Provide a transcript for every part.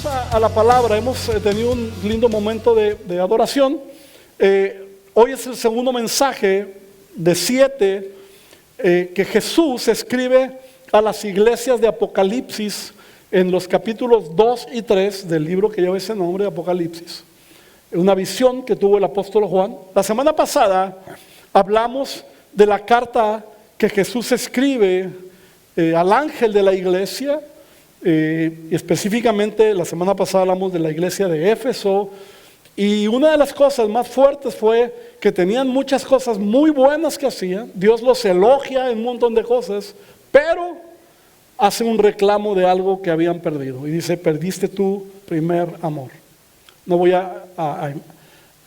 Vamos a la palabra. Hemos tenido un lindo momento de adoración. Hoy es el segundo mensaje de 7 que Jesús escribe a las iglesias de Apocalipsis en los capítulos 2 y 3 del libro que lleva ese nombre, Apocalipsis. Una visión que tuvo el apóstol Juan. La semana pasada hablamos de la carta que Jesús escribe al ángel de la iglesia. Específicamente la semana pasada hablamos de la iglesia de Éfeso, y una de las cosas más fuertes fue que tenían muchas cosas muy buenas que hacían. Dios los elogia en un montón de cosas, pero hace un reclamo de algo que habían perdido y dice: perdiste tu primer amor. No voy a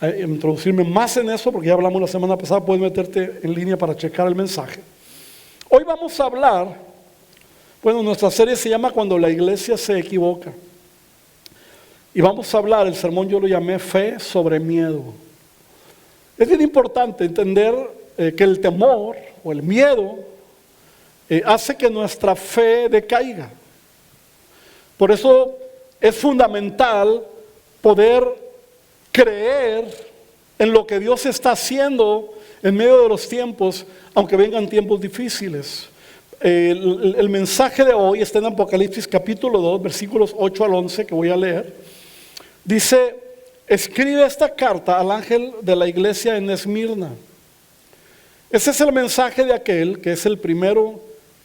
introducirme más en eso porque ya hablamos la semana pasada. Puedes meterte en línea para checar el mensaje. Hoy vamos a hablar, bueno, nuestra serie se llama Cuando la iglesia se equivoca. Y vamos a hablar, el sermón yo lo llamé Fe sobre Miedo. Es bien importante entender que el temor o el miedo hace que nuestra fe decaiga. Por eso es fundamental poder creer en lo que Dios está haciendo en medio de los tiempos, aunque vengan tiempos difíciles. El mensaje de hoy está en Apocalipsis capítulo 2, versículos 8 al 11, que voy a leer. Dice: escribe esta carta al ángel de la iglesia en Esmirna. Ese es el mensaje de aquel que es el primero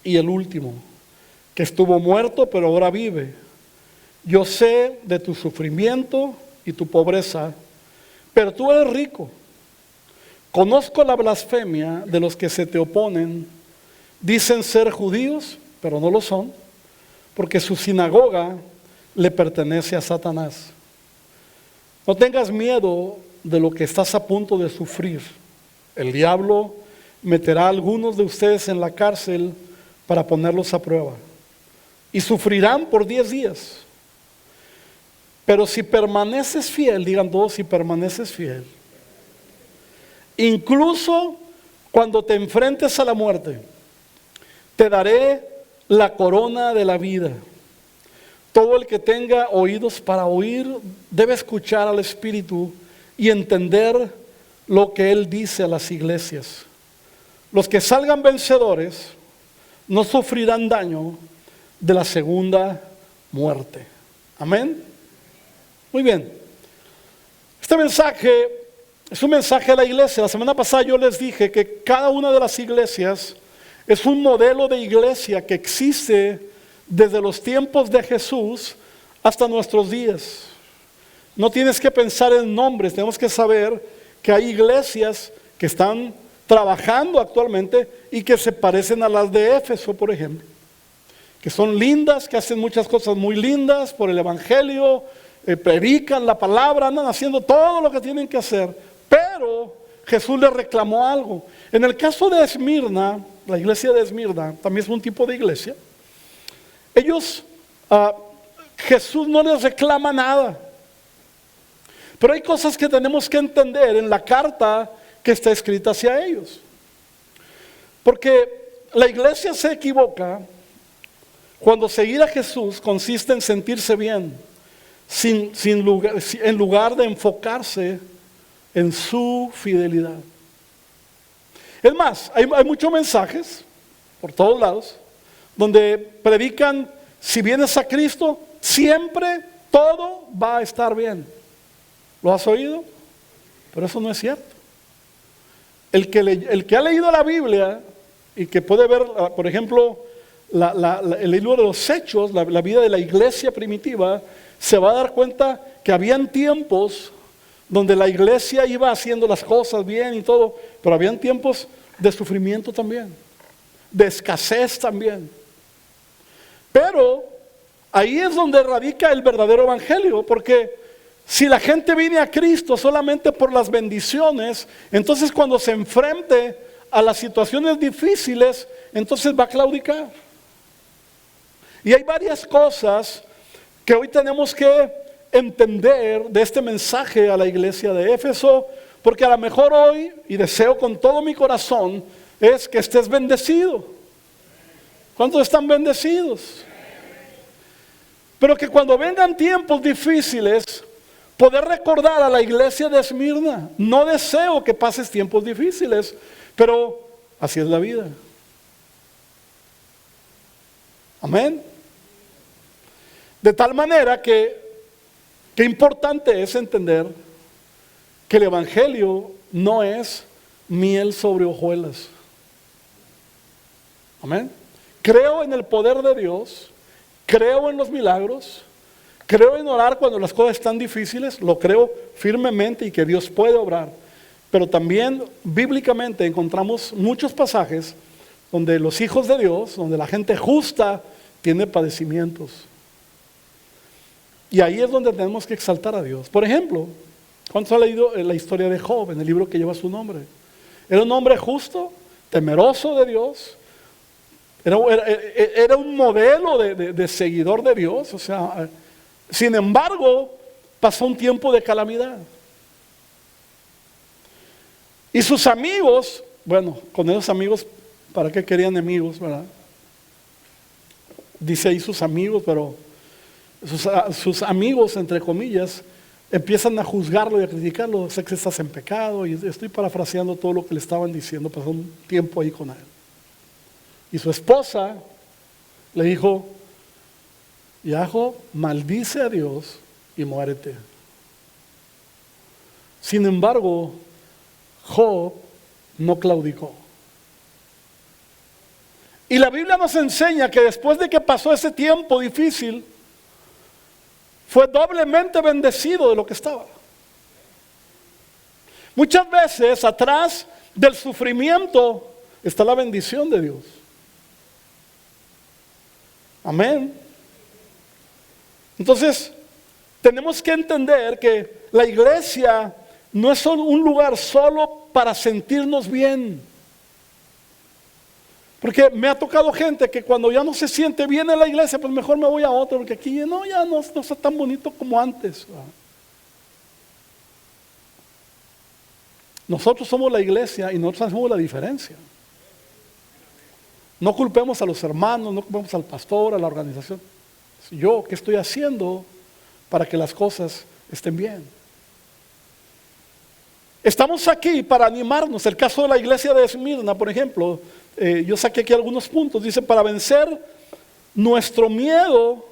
y el último, que estuvo muerto pero ahora vive. Yo sé de tu sufrimiento y tu pobreza, pero tú eres rico. Conozco la blasfemia de los que se te oponen. Dicen ser judíos, pero no lo son, porque su sinagoga le pertenece a Satanás. No tengas miedo de lo que estás a punto de sufrir. El diablo meterá a algunos de ustedes en la cárcel para ponerlos a prueba, y sufrirán por 10 días. Pero si permaneces fiel, digan todos: si permaneces fiel, incluso cuando te enfrentes a la muerte, te daré la corona de la vida. Todo el que tenga oídos para oír debe escuchar al Espíritu y entender lo que Él dice a las iglesias. Los que salgan vencedores no sufrirán daño de la segunda muerte. Amén. Muy bien. Este mensaje es un mensaje a la iglesia. La semana pasada yo les dije que cada una de las iglesias es un modelo de iglesia que existe desde los tiempos de Jesús hasta nuestros días. No tienes que pensar en nombres, tenemos que saber que hay iglesias que están trabajando actualmente y que se parecen a las de Éfeso, por ejemplo, que son lindas, que hacen muchas cosas muy lindas por el evangelio, predican la palabra, andan haciendo todo lo que tienen que hacer, pero Jesús les reclamó algo. En el caso de Esmirna, la iglesia de Esmirna también es un tipo de iglesia. Ellos, Jesús no les reclama nada, pero hay cosas que tenemos que entender en la carta que está escrita hacia ellos, porque la iglesia se equivoca cuando seguir a Jesús consiste en sentirse bien, en lugar de enfocarse en su fidelidad. Es más, hay muchos mensajes por todos lados donde predican: si vienes a Cristo, siempre todo va a estar bien. ¿Lo has oído? Pero eso no es cierto. El que ha leído la Biblia y que puede ver, por ejemplo, el libro de los Hechos, la vida de la iglesia primitiva, se va a dar cuenta que habían tiempos donde la iglesia iba haciendo las cosas bien y todo, pero habían tiempos de sufrimiento también, de escasez también. Pero ahí es donde radica el verdadero evangelio, porque si la gente viene a Cristo solamente por las bendiciones, entonces cuando se enfrente a las situaciones difíciles, entonces va a claudicar. Y hay varias cosas que hoy tenemos que entender de este mensaje a la iglesia de Éfeso, porque a lo mejor hoy, y deseo con todo mi corazón, es que estés bendecido. ¿Cuántos están bendecidos? Pero que cuando vengan tiempos difíciles, poder recordar a la iglesia de Esmirna. No deseo que pases tiempos difíciles, pero así es la vida. Amén. De tal manera que importante es entender que el evangelio no es miel sobre hojuelas. Amén. Creo en el poder de Dios, creo en los milagros, creo en orar cuando las cosas están difíciles, lo creo firmemente y que Dios puede obrar. Pero también bíblicamente encontramos muchos pasajes donde los hijos de Dios, donde la gente justa tiene padecimientos. Y ahí es donde tenemos que exaltar a Dios. Por ejemplo, ¿cuántos han leído la historia de Job en el libro que lleva su nombre? Era un hombre justo, temeroso de Dios. Era un modelo de seguidor de Dios. O sea, sin embargo, pasó un tiempo de calamidad. Y sus amigos, bueno, con esos amigos, ¿para qué querían enemigos, verdad? Dice ahí sus amigos, pero sus amigos, entre comillas, empiezan a juzgarlo y a criticarlo. Sé que estás en pecado, y estoy parafraseando todo lo que le estaban diciendo. Pasó un tiempo ahí con él. Y su esposa le dijo: Job, maldice a Dios y muérete. Sin embargo, Job no claudicó. Y la Biblia nos enseña que después de que pasó ese tiempo difícil, fue doblemente bendecido de lo que estaba. Muchas veces atrás del sufrimiento está la bendición de Dios. Amén. Entonces, tenemos que entender que la iglesia no es solo un lugar solo para sentirnos bien. Porque me ha tocado gente que cuando ya no se siente bien en la iglesia, pues mejor me voy a otro, porque aquí ya no está tan bonito como antes. Nosotros somos la iglesia y nosotros hacemos la diferencia. No culpemos a los hermanos, no culpemos al pastor, a la organización. Yo, ¿qué estoy haciendo para que las cosas estén bien? Estamos aquí para animarnos. El caso de la iglesia de Esmirna, por ejemplo, yo saqué aquí algunos puntos. Dice: para vencer nuestro miedo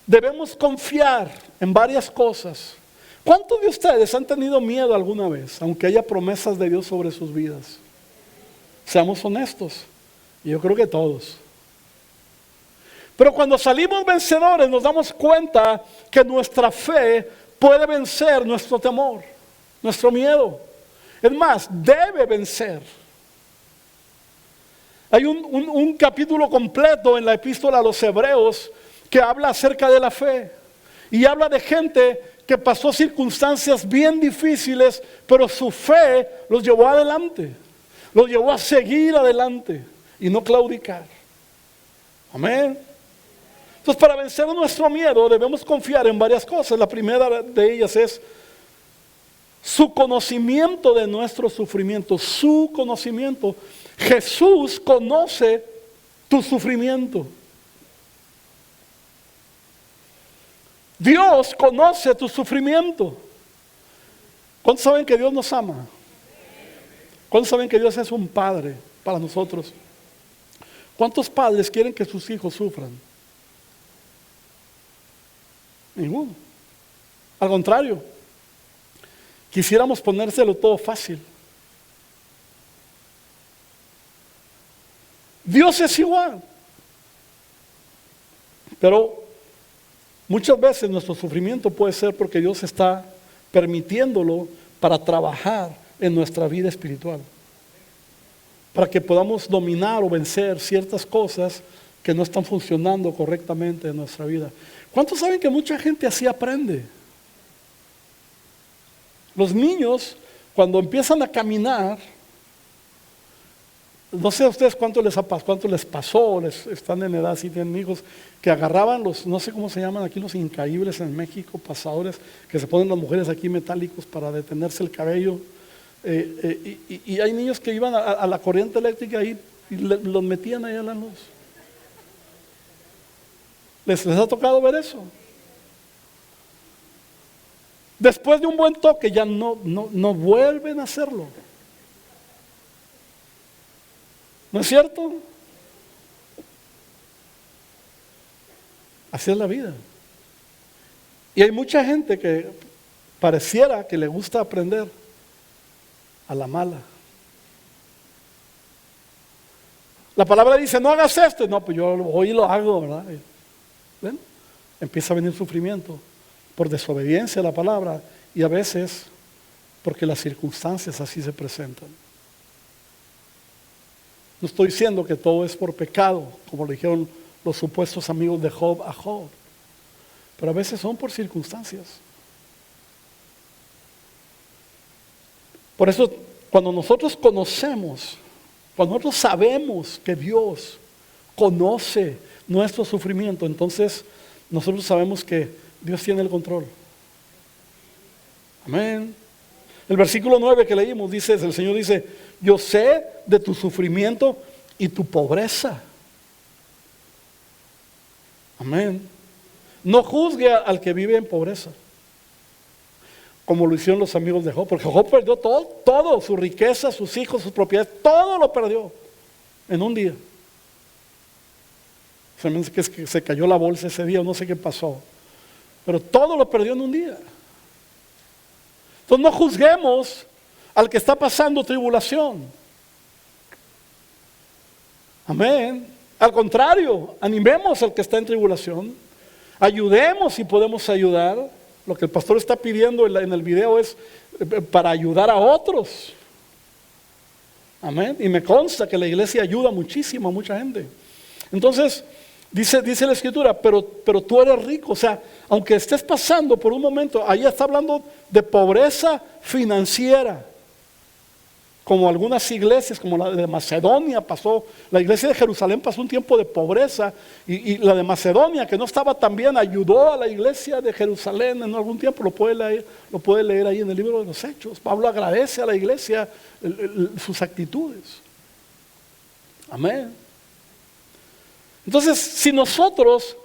debemos confiar en varias cosas. ¿Cuántos de ustedes han tenido miedo alguna vez, aunque haya promesas de Dios sobre sus vidas? Seamos honestos. Yo creo que todos. Pero cuando salimos vencedores nos damos cuenta que nuestra fe puede vencer nuestro temor, nuestro miedo. Es más, debe vencer. Hay un capítulo completo en la epístola a los Hebreos que habla acerca de la fe. Y habla de gente que pasó circunstancias bien difíciles, pero su fe los llevó adelante. Los llevó a seguir adelante y no claudicar. Amén. Entonces, para vencer nuestro miedo debemos confiar en varias cosas. La primera de ellas es su conocimiento de nuestro sufrimiento. Su conocimiento. Jesús conoce tu sufrimiento. Dios conoce tu sufrimiento. ¿Cuántos saben que Dios nos ama? ¿Cuántos saben que Dios es un padre para nosotros? ¿Cuántos padres quieren que sus hijos sufran? Ninguno. Al contrario, quisiéramos ponérselo todo fácil. Dios es igual. Pero muchas veces nuestro sufrimiento puede ser porque Dios está permitiéndolo para trabajar en nuestra vida espiritual. Para que podamos dominar o vencer ciertas cosas que no están funcionando correctamente en nuestra vida. ¿Cuántos saben que mucha gente así aprende? Los niños, cuando empiezan a caminar, no sé a ustedes cuánto les pasó, están en edad, si tienen hijos, que agarraban los, no sé cómo se llaman aquí, los incaíbles en México, pasadores, que se ponen las mujeres aquí metálicos para detenerse el cabello. Y hay niños que iban a la corriente eléctrica ahí y los metían ahí a la luz. ¿Les ha tocado ver eso? Después de un buen toque ya no vuelven a hacerlo. ¿No es cierto? Así es la vida. Y hay mucha gente que pareciera que le gusta aprender a la mala. La palabra dice, no hagas esto. No, pues yo hoy lo hago, ¿verdad? ¿Ven? Empieza a venir sufrimiento por desobediencia a la palabra y a veces porque las circunstancias así se presentan. No estoy diciendo que todo es por pecado, como le dijeron los supuestos amigos de Job a Job, pero a veces son por circunstancias. Por eso, cuando nosotros conocemos, cuando nosotros sabemos que Dios conoce nuestro sufrimiento, entonces nosotros sabemos que Dios tiene el control. Amén. El versículo 9 que leímos dice, el Señor dice, yo sé de tu sufrimiento y tu pobreza. Amén. No juzgue al que vive en pobreza, como lo hicieron los amigos de Job, porque Job perdió todo, su riqueza, sus hijos, sus propiedades, todo lo perdió en un día. Se me dice que se cayó la bolsa ese día, no sé qué pasó, pero todo lo perdió en un día. Entonces no juzguemos al que está pasando tribulación. Amén. Al contrario, animemos al que está en tribulación. Ayudemos si podemos ayudar. Lo que el pastor está pidiendo en el video es para ayudar a otros. Amén. Y me consta que la iglesia ayuda muchísimo a mucha gente. Entonces, dice la escritura, pero tú eres rico. O sea, aunque estés pasando por un momento, ahí está hablando de pobreza financiera. Como algunas iglesias, como la de Macedonia pasó, la iglesia de Jerusalén pasó un tiempo de pobreza y la de Macedonia, que no estaba tan bien, ayudó a la iglesia de Jerusalén en algún tiempo, lo puede leer ahí en el libro de los Hechos. Pablo agradece a la iglesia sus actitudes. Amén. Entonces, si nosotros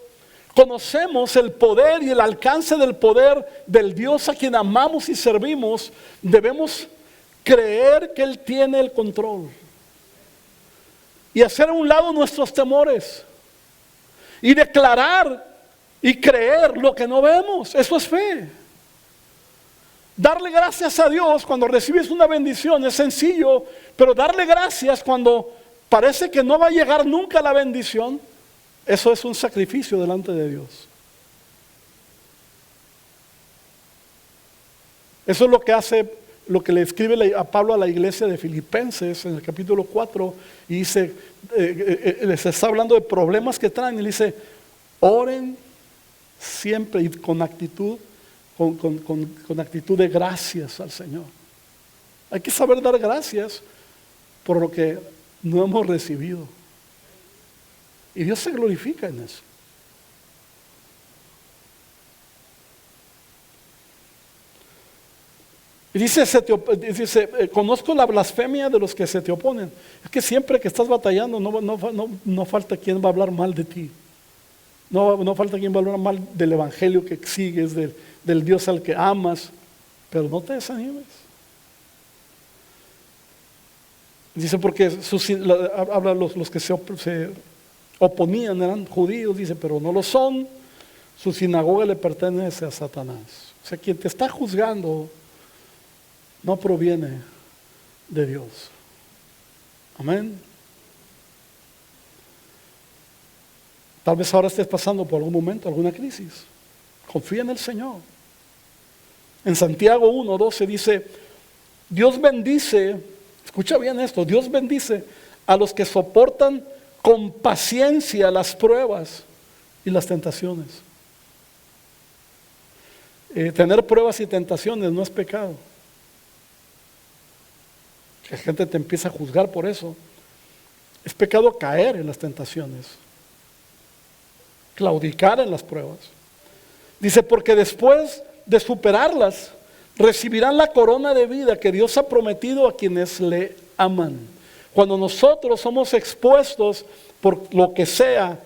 conocemos el poder y el alcance del poder del Dios a quien amamos y servimos, debemos creer que Él tiene el control y hacer a un lado nuestros temores y declarar y creer lo que no vemos. Eso es fe. Darle gracias a Dios cuando recibes una bendición es sencillo, pero darle gracias cuando parece que no va a llegar nunca la bendición, eso es un sacrificio delante de Dios. Eso es lo que le escribe a Pablo a la iglesia de Filipenses en el capítulo 4, y dice, les está hablando de problemas que traen, y le dice, oren siempre y con actitud de gracias al Señor. Hay que saber dar gracias por lo que no hemos recibido. Y Dios se glorifica en eso. Y dice, conozco la blasfemia de los que se te oponen. Es que siempre que estás batallando no falta quien va a hablar mal de ti. No falta quien va a hablar mal del evangelio que sigues, del Dios al que amas. Pero no te desanimes. Dice, porque habla los que se oponían, eran judíos, dice, pero no lo son. Su sinagoga le pertenece a Satanás. O sea, quien te está juzgando no proviene de Dios. Amén. Tal vez ahora estés pasando por algún momento, alguna crisis. Confía en el Señor. En Santiago 1:12 dice, Dios bendice, escucha bien esto, Dios bendice a los que soportan con paciencia las pruebas y las tentaciones. Tener pruebas y tentaciones no es pecado. Que la gente te empieza a juzgar por eso. Es pecado caer en las tentaciones, claudicar en las pruebas. Dice, porque después de superarlas, recibirán la corona de vida que Dios ha prometido a quienes le aman. Cuando nosotros somos expuestos por lo que sea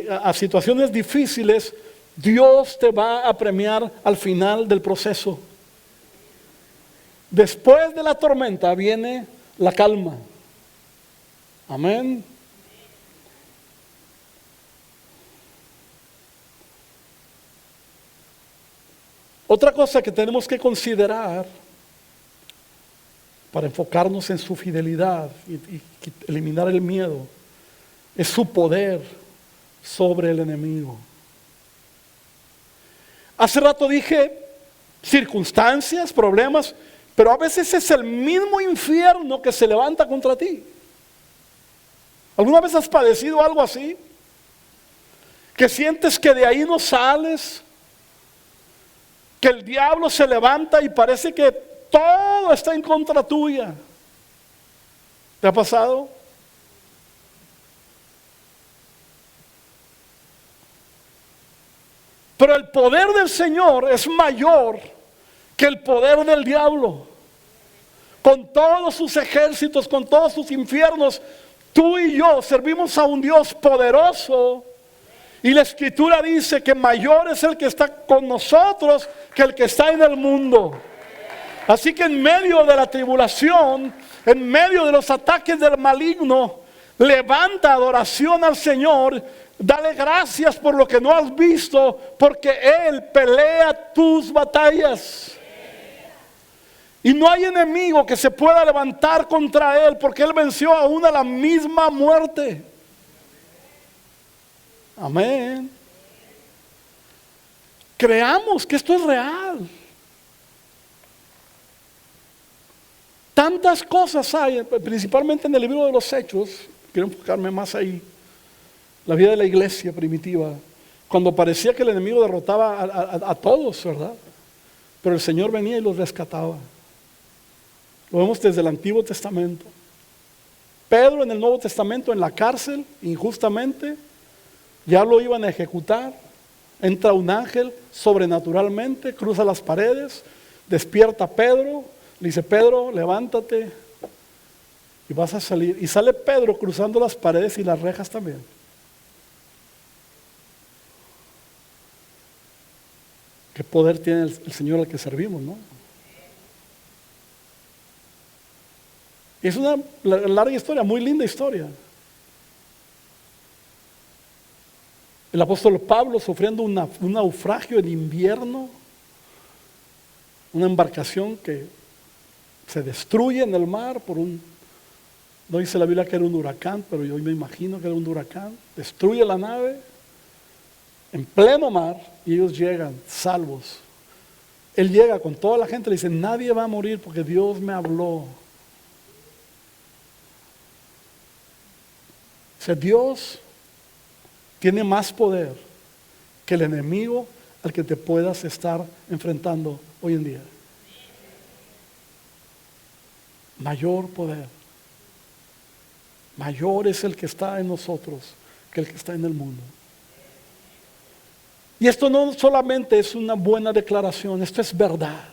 a situaciones difíciles, Dios te va a premiar al final del proceso. Después de la tormenta viene la calma. Amén. Otra cosa que tenemos que considerar para enfocarnos en su fidelidad y eliminar el miedo es su poder sobre el enemigo. Hace rato dije circunstancias, problemas, pero a veces es el mismo infierno que se levanta contra ti. ¿Alguna vez has padecido algo así? Que sientes que de ahí no sales, que el diablo se levanta y parece que todo está en contra tuya. ¿Te ha pasado? Pero el poder del Señor es mayor que el poder del diablo. Con todos sus ejércitos, con todos sus infiernos, tú y yo servimos a un Dios poderoso. Y la Escritura dice que mayor es el que está con nosotros que el que está en el mundo. Así que en medio de la tribulación, en medio de los ataques del maligno, levanta adoración al Señor. Dale gracias por lo que no has visto, porque Él pelea tus batallas. Y no hay enemigo que se pueda levantar contra Él, porque Él venció aún a la misma muerte. Amén. Creamos que esto es real. Tantas cosas hay, principalmente en el libro de los Hechos. Quiero enfocarme más ahí. La vida de la iglesia primitiva, cuando parecía que el enemigo derrotaba a todos, ¿verdad? Pero el Señor venía y los rescataba. Lo vemos desde el Antiguo Testamento. Pedro en el Nuevo Testamento en la cárcel, injustamente, ya lo iban a ejecutar. Entra un ángel sobrenaturalmente, cruza las paredes, despierta a Pedro, le dice: Pedro, levántate y vas a salir. Y sale Pedro cruzando las paredes y las rejas también. ¿Qué poder tiene el Señor al que servimos, no? Es una larga historia, muy linda historia. El apóstol Pablo sufriendo un naufragio en invierno, una embarcación que se destruye en el mar por no dice la Biblia que era un huracán, pero yo me imagino que era un huracán. Destruye la nave en pleno mar y ellos llegan salvos. Él llega con toda la gente, le dice: nadie va a morir porque Dios me habló. O sea, Dios tiene más poder que el enemigo al que te puedas estar enfrentando hoy en día. Mayor poder. Mayor es el que está en nosotros que el que está en el mundo. Y esto no solamente es una buena declaración, esto es verdad.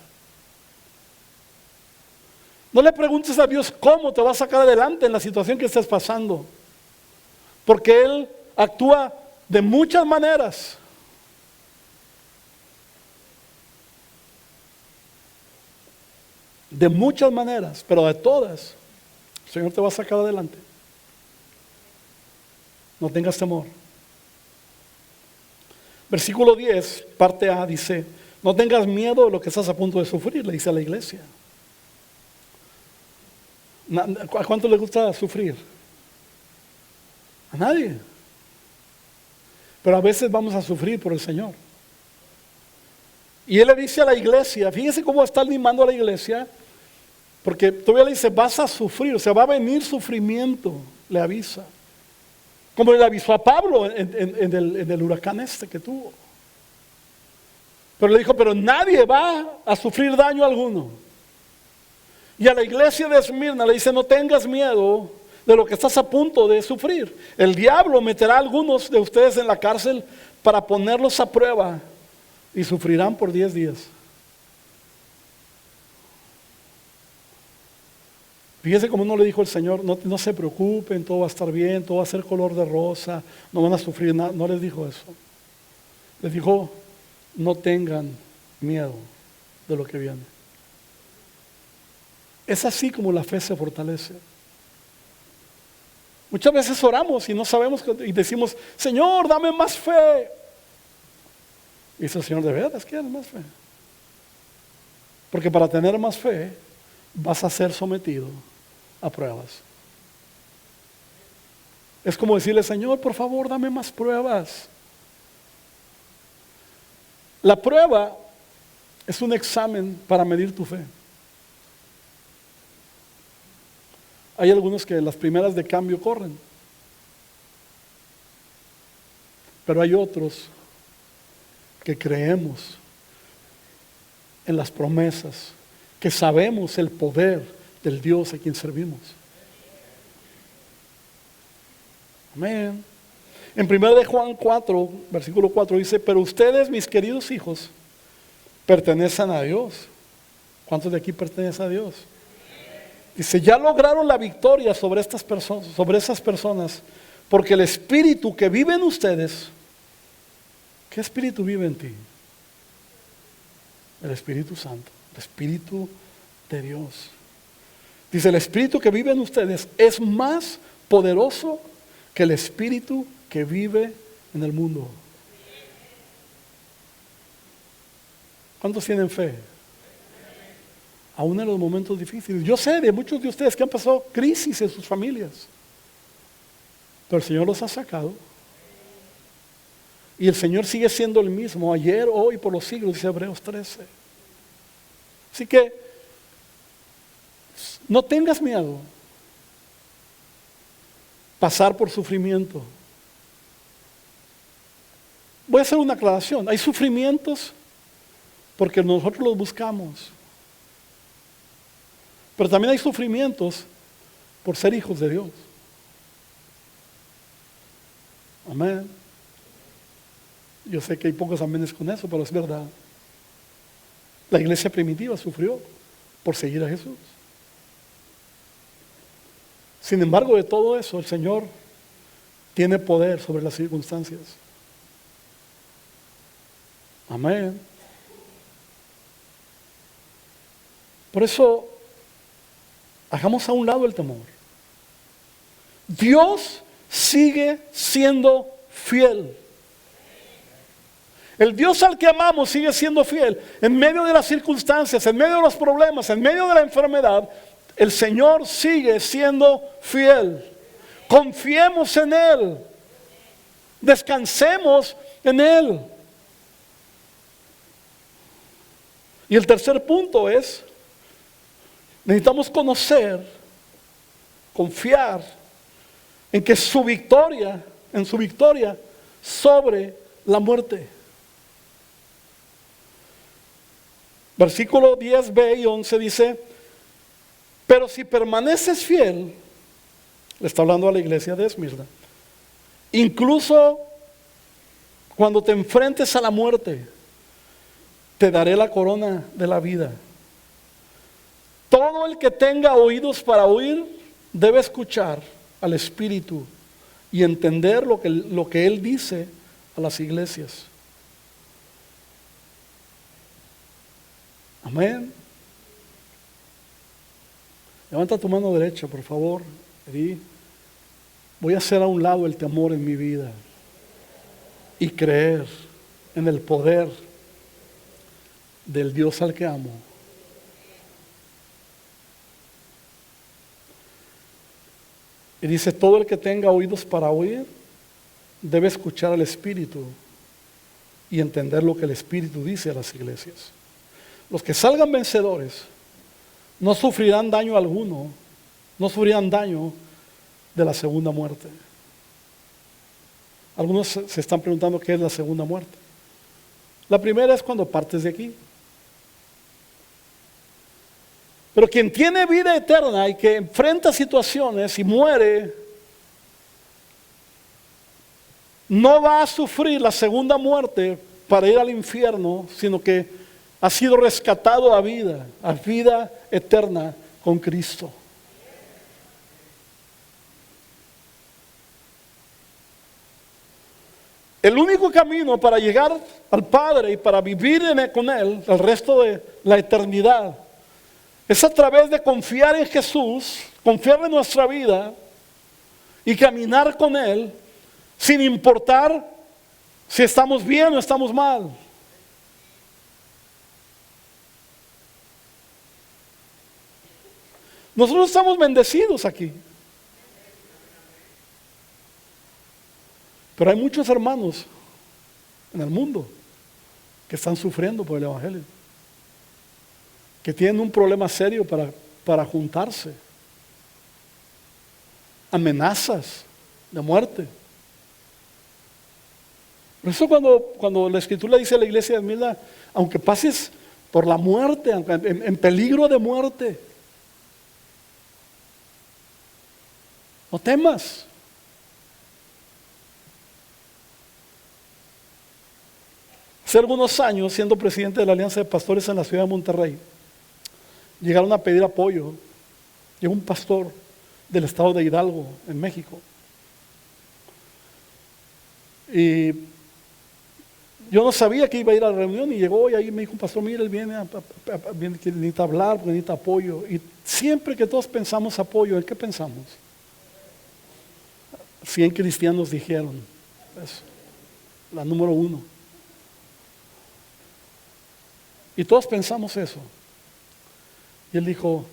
No le preguntes a Dios cómo te va a sacar adelante en la situación que estés pasando, porque Él actúa de muchas maneras. De muchas maneras, pero de todas, el Señor te va a sacar adelante. No tengas temor. Versículo 10, parte A, dice: no tengas miedo de lo que estás a punto de sufrir, le dice a la iglesia. ¿A cuánto le gusta sufrir? A nadie. Pero a veces vamos a sufrir por el Señor. Y Él le dice a la iglesia, fíjese cómo está animando a la iglesia, porque todavía le dice: vas a sufrir, o sea, va a venir sufrimiento, le avisa. Como le avisó a Pablo en el huracán que tuvo. Pero le dijo: pero nadie va a sufrir daño alguno. Y a la iglesia de Esmirna le dice: no tengas miedo de lo que estás a punto de sufrir. El diablo meterá a algunos de ustedes en la cárcel para ponerlos a prueba y sufrirán por 10 días. Fíjese cómo no le dijo el Señor, no se preocupen, todo va a estar bien, todo va a ser color de rosa, no van a sufrir nada. No les dijo eso. Les dijo, no tengan miedo de lo que viene. Es así como la fe se fortalece. Muchas veces oramos y no sabemos y decimos, Señor, dame más fe. Y dice el Señor, ¿de veras quieres más fe? Porque para tener más fe vas a ser sometido a pruebas. Es como decirle, Señor, por favor, dame más pruebas. La prueba es un examen para medir tu fe. Hay algunos que las primeras de cambio corren, pero hay otros que creemos en las promesas, que sabemos el poder del Dios a quien servimos. Amén. En 1 de Juan 4, versículo 4 dice, pero ustedes, mis queridos hijos, pertenecen a Dios. ¿Cuántos de aquí pertenecen a Dios? Dice, ya lograron la victoria sobre estas personas, sobre esas personas, porque el Espíritu que vive en ustedes, ¿qué Espíritu vive en ti? El Espíritu Santo, el Espíritu de Dios. Dice, el Espíritu que vive en ustedes es más poderoso que el Espíritu que vive en el mundo. ¿Cuántos tienen fe? Aún en los momentos difíciles. Yo sé de muchos de ustedes que han pasado crisis en sus familias, pero el Señor los ha sacado. Y el Señor sigue siendo el mismo, ayer, hoy, por los siglos, dice Hebreos 13. Así que, no tengas miedo. Pasar por sufrimiento. Voy a hacer una aclaración. Hay sufrimientos porque nosotros los buscamos. Pero también hay sufrimientos por ser hijos de Dios. Amén. Yo sé que hay pocos amenes con eso, pero es verdad. La iglesia primitiva sufrió por seguir a Jesús. Sin embargo, de todo eso, el Señor tiene poder sobre las circunstancias. Amén. Por eso, hagamos a un lado el temor. Dios sigue siendo fiel. El Dios al que amamos sigue siendo fiel. En medio de las circunstancias, en medio de los problemas, en medio de la enfermedad, el Señor sigue siendo fiel. Confiemos en Él. Descansemos en Él. Y el tercer punto es, necesitamos conocer, confiar en que su victoria sobre la muerte. Versículo 10b y 11 dice, pero si permaneces fiel, le está hablando a la iglesia de Esmirna, incluso cuando te enfrentes a la muerte, te daré la corona de la vida. Todo el que tenga oídos para oír, debe escuchar al Espíritu y entender lo que Él dice a las iglesias. Amén. Levanta tu mano derecha, por favor. Di, voy a hacer a un lado el temor en mi vida y creer en el poder del Dios al que amo. Y dice, todo el que tenga oídos para oír, debe escuchar al Espíritu y entender lo que el Espíritu dice a las iglesias. Los que salgan vencedores no sufrirán daño alguno, no sufrirán daño de la segunda muerte. Algunos se están preguntando qué es la segunda muerte. La primera es cuando partes de aquí. Pero quien tiene vida eterna y que enfrenta situaciones y muere, no va a sufrir la segunda muerte para ir al infierno, sino que ha sido rescatado a vida eterna con Cristo. El único camino para llegar al Padre y para vivir con Él el resto de la eternidad es a través de confiar en Jesús, confiar en nuestra vida y caminar con Él sin importar si estamos bien o estamos mal. Nosotros estamos bendecidos aquí. Pero hay muchos hermanos en el mundo que están sufriendo por el Evangelio, que tienen un problema serio para juntarse, amenazas de muerte. Por eso cuando la Escritura dice a la iglesia de Esmirna, aunque pases por la muerte, en peligro de muerte, no temas. Hace algunos años, siendo presidente de la Alianza de Pastores en la ciudad de Monterrey, llegaron a pedir apoyo. Llegó un pastor del estado de Hidalgo, en México. Y yo no sabía que iba a ir a la reunión y llegó y ahí me dijo un pastor, mire, él viene, que necesita hablar, porque necesita apoyo. Y siempre que todos pensamos apoyo, ¿en qué pensamos? 100 cristianos dijeron, es la número 1. Y todos pensamos eso. Y él dijo,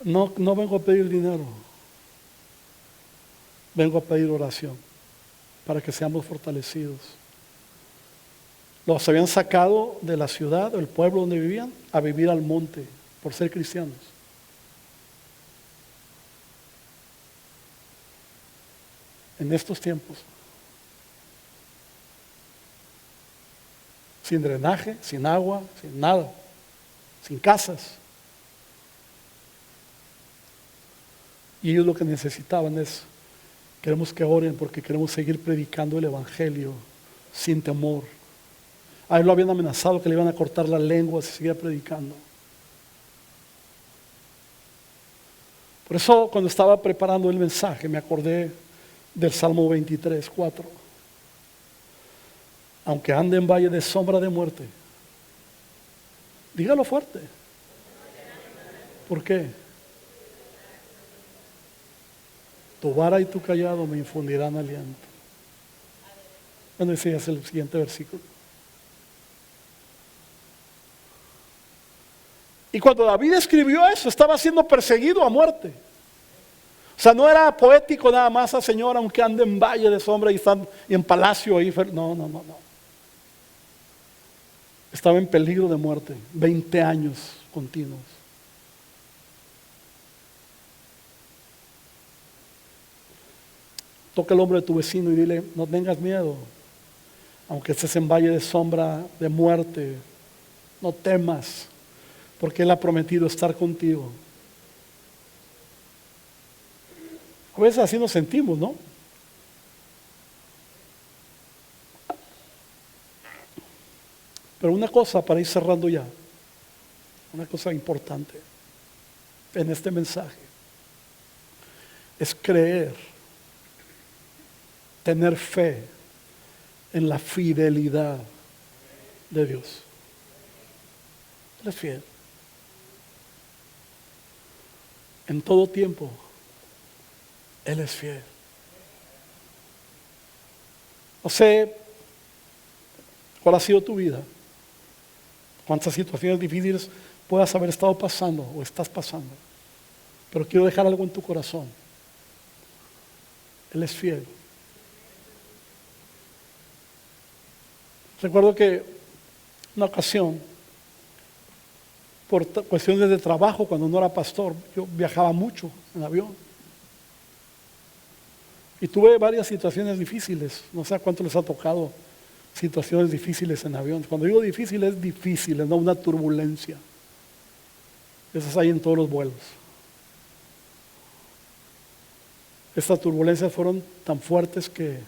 no vengo a pedir dinero, vengo a pedir oración para que seamos fortalecidos. Los habían sacado de la ciudad, del pueblo donde vivían, a vivir al monte por ser cristianos. En estos tiempos, sin drenaje, sin agua, sin nada, sin casas. Y ellos lo que necesitaban es, queremos que oren porque queremos seguir predicando el Evangelio sin temor. A él lo habían amenazado que le iban a cortar la lengua si seguía predicando. Por eso cuando estaba preparando el mensaje me acordé del Salmo 23, 4. Aunque ande en valle de sombra de muerte. Dígalo fuerte. ¿Por qué? Tu vara y tu callado me infundirán aliento. Bueno, ese es el siguiente versículo. Y cuando David escribió eso, estaba siendo perseguido a muerte. O sea, no era poético nada más, a Señor, aunque ande en valle de sombra y en palacio ahí. No. Estaba en peligro de muerte, 20 años continuos. Toca el hombro de tu vecino y dile, no tengas miedo, aunque estés en valle de sombra de muerte, no temas, porque Él ha prometido estar contigo. A veces así nos sentimos, ¿no? Pero una cosa para ir cerrando ya, una cosa importante en este mensaje, es creer, tener fe en la fidelidad de Dios. Él es fiel. En todo tiempo, Él es fiel. No sé cuál ha sido tu vida, cuántas situaciones difíciles puedas haber estado pasando o estás pasando, pero quiero dejar algo en tu corazón. Él es fiel. Recuerdo que una ocasión, por cuestiones de trabajo, cuando no era pastor, yo viajaba mucho en avión. Y tuve varias situaciones difíciles. No sé a cuánto les ha tocado situaciones difíciles en avión. Cuando digo difícil, es difícil, no una turbulencia. Esas hay en todos los vuelos. Estas turbulencias fueron tan fuertes que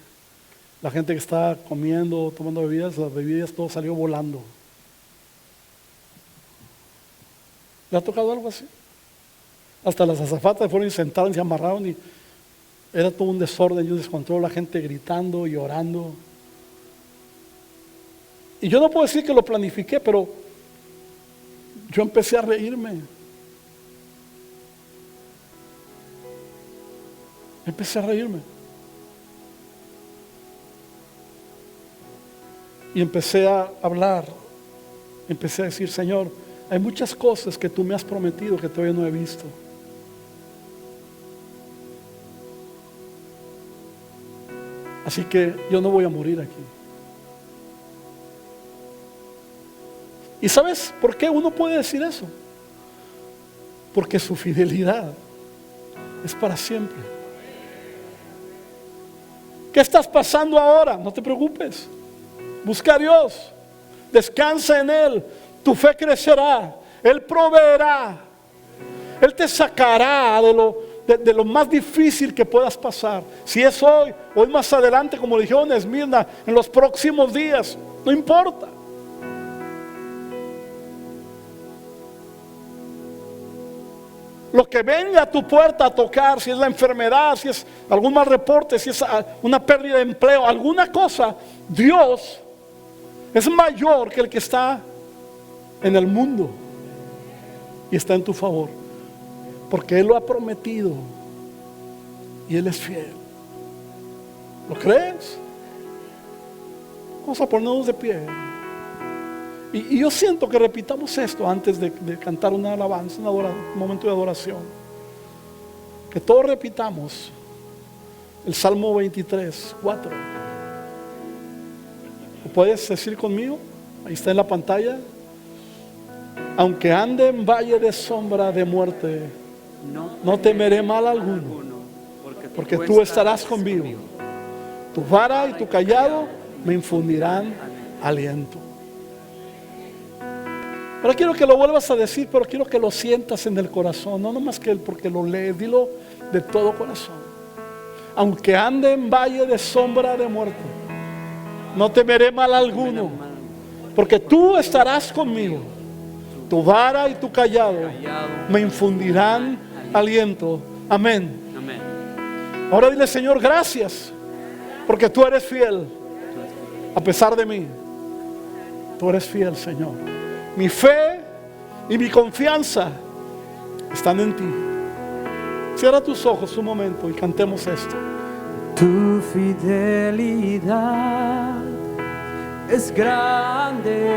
la gente que estaba comiendo, tomando bebidas, las bebidas, todo salió volando. ¿Le ha tocado algo así? Hasta las azafatas fueron y sentaron y se amarraron y era todo un desorden y un descontrol, la gente gritando, llorando. Y yo no puedo decir que lo planifiqué, pero yo empecé a reírme. Empecé a reírme. Y empecé a hablar. Empecé a decir, Señor, hay muchas cosas que tú me has prometido que todavía no he visto. Así que yo no voy a morir aquí. ¿Y sabes por qué uno puede decir eso? Porque su fidelidad es para siempre. ¿Qué estás pasando ahora? No te preocupes. Busca a Dios. Descansa en Él. Tu fe crecerá. Él proveerá. Él te sacará de lo más difícil que puedas pasar. Si es hoy o es más adelante, como dijeron en Esmirna, en los próximos días, no importa. Lo que venga a tu puerta a tocar, si es la enfermedad, si es algún mal reporte, si es una pérdida de empleo, alguna cosa, Dios es mayor que el que está en el mundo y está en tu favor, porque Él lo ha prometido y Él es fiel. ¿Lo crees? Vamos a ponernos de pie. Y yo siento que repitamos esto antes de cantar una alabanza, un momento de adoración. Que todos repitamos el Salmo 23, 4. ¿Lo puedes decir conmigo? Ahí está en la pantalla. Aunque ande en valle de sombra de muerte, no temeré mal alguno, porque tú estarás conmigo. Tu vara y tu callado me infundirán aliento. Ahora quiero que lo vuelvas a decir, pero quiero que lo sientas en el corazón, no nomás que porque lo lees, dilo de todo corazón. Aunque ande en valle de sombra de muerte, no temeré mal alguno, porque tú estarás conmigo. Tu vara y tu callado me infundirán aliento. Amén. Ahora dile, Señor, gracias, porque tú eres fiel, a pesar de mí. Tú eres fiel, Señor. Mi fe y mi confianza están en ti. Cierra tus ojos un momento y cantemos esto. Tu fidelidad es grande.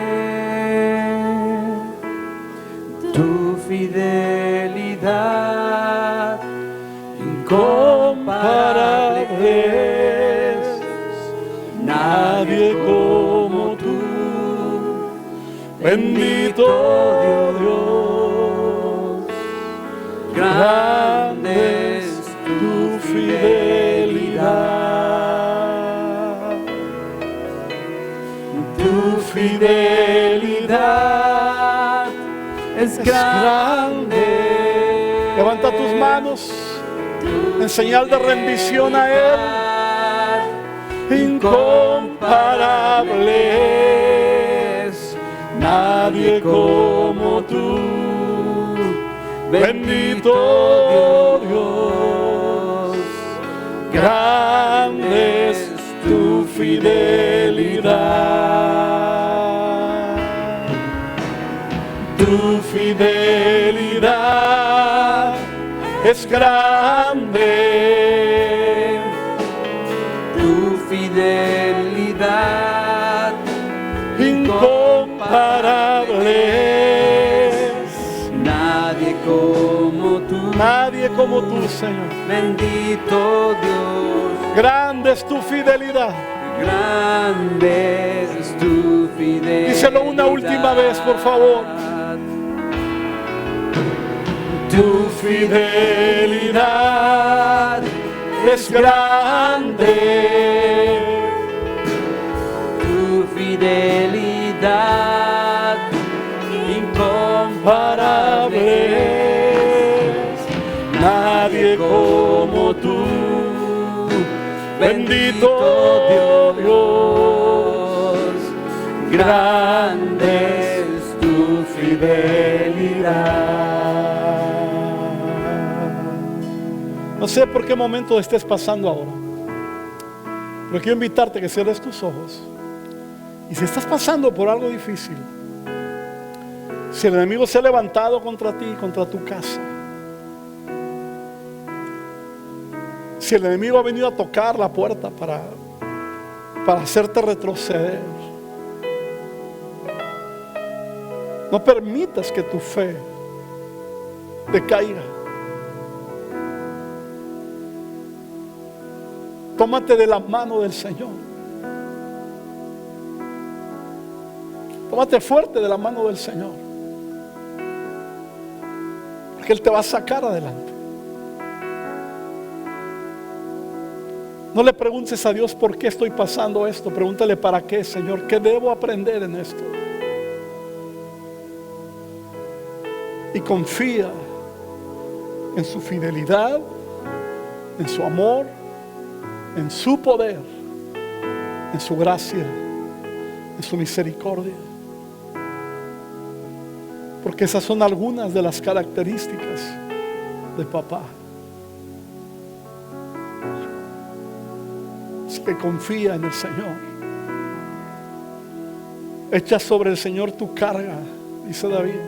Tu fidelidad incomparable es. Nadie como tú. Bendito Dios, grande es tu fidelidad. Tu fidelidad es grande. Levanta tus manos en señal de rendición a Él. Incomparable. Nadie como tú, bendito Dios, grande es tu fidelidad. Tu fidelidad es grande. Tu fidelidad incomparable. Nadie como tú. Nadie como tú, Señor. Bendito Dios. Grande es tu fidelidad. Grande es tu fidelidad. Díselo una última vez, por favor. Tu fidelidad es grande. Tu fidelidad incomparable. Nadie como tú. Bendito Dios, grande es tu fidelidad. No sé por qué momento estés pasando ahora, pero quiero invitarte a que cierres tus ojos Y si estás pasando por algo difícil, si el enemigo se ha levantado contra ti, contra tu casa, si el enemigo ha venido a tocar la puerta para hacerte retroceder, no permitas que tu fe decaiga. Tómate de la mano del Señor. Tómate fuerte de la mano del Señor, porque Él te va a sacar adelante. No le preguntes a Dios por qué estoy pasando esto. Pregúntale para qué, Señor, qué debo aprender en esto. Y confía en su fidelidad, en su amor, en su poder, en su gracia, en su misericordia. Porque esas son algunas de las características de papá. Así que confía en el Señor. Echa sobre el Señor tu carga, dice David,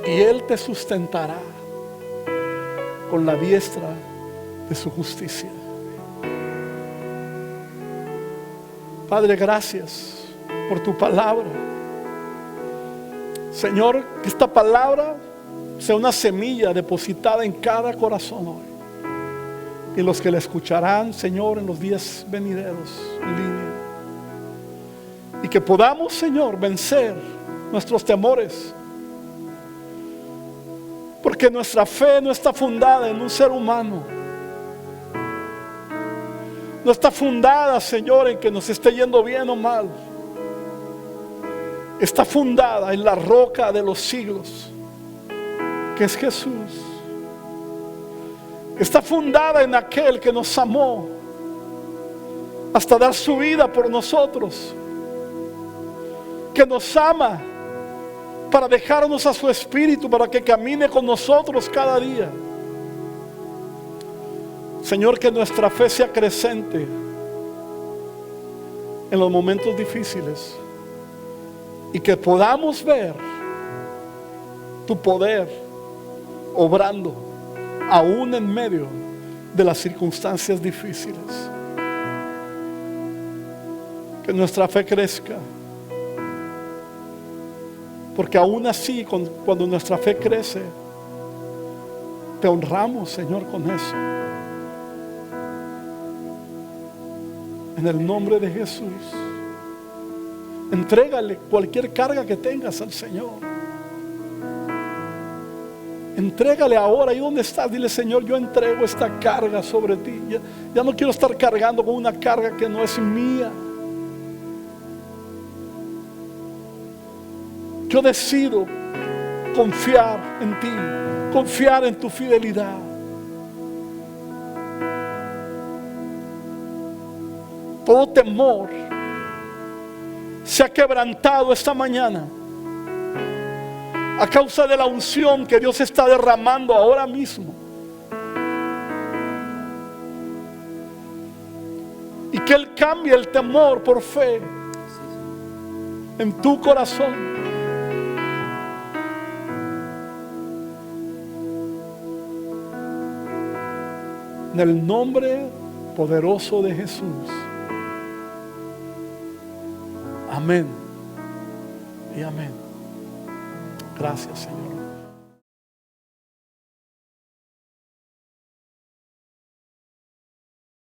y Él te sustentará con la diestra de su justicia. Padre, gracias por tu palabra. Señor, que esta palabra sea una semilla depositada en cada corazón hoy. Y los que la escucharán, Señor, en los días venideros en línea. Y que podamos, Señor, vencer nuestros temores. Porque nuestra fe no está fundada en un ser humano. No está fundada, Señor, en que nos esté yendo bien o mal. Está fundada en la roca de los siglos, que es Jesús. Está fundada en aquel que nos amó hasta dar su vida por nosotros, que nos ama para dejarnos a su Espíritu, para que camine con nosotros cada día. Señor, que nuestra fe sea creciente en los momentos difíciles y que podamos ver tu poder obrando aún en medio de las circunstancias difíciles. Que nuestra fe crezca, porque aún así, cuando nuestra fe crece, te honramos, Señor, con eso. En el nombre de Jesús, entrégale cualquier carga que tengas al Señor. Entrégale ahora, ahí donde estás, dile: Señor, yo entrego esta carga sobre ti. Ya no quiero estar cargando con una carga que no es mía. Yo decido confiar en ti, confiar en tu fidelidad. Todo temor se ha quebrantado esta mañana a causa de la unción que Dios está derramando ahora mismo. Y que Él cambie el temor por fe en tu corazón. En el nombre poderoso de Jesús. Amén y amén. Gracias, Señor.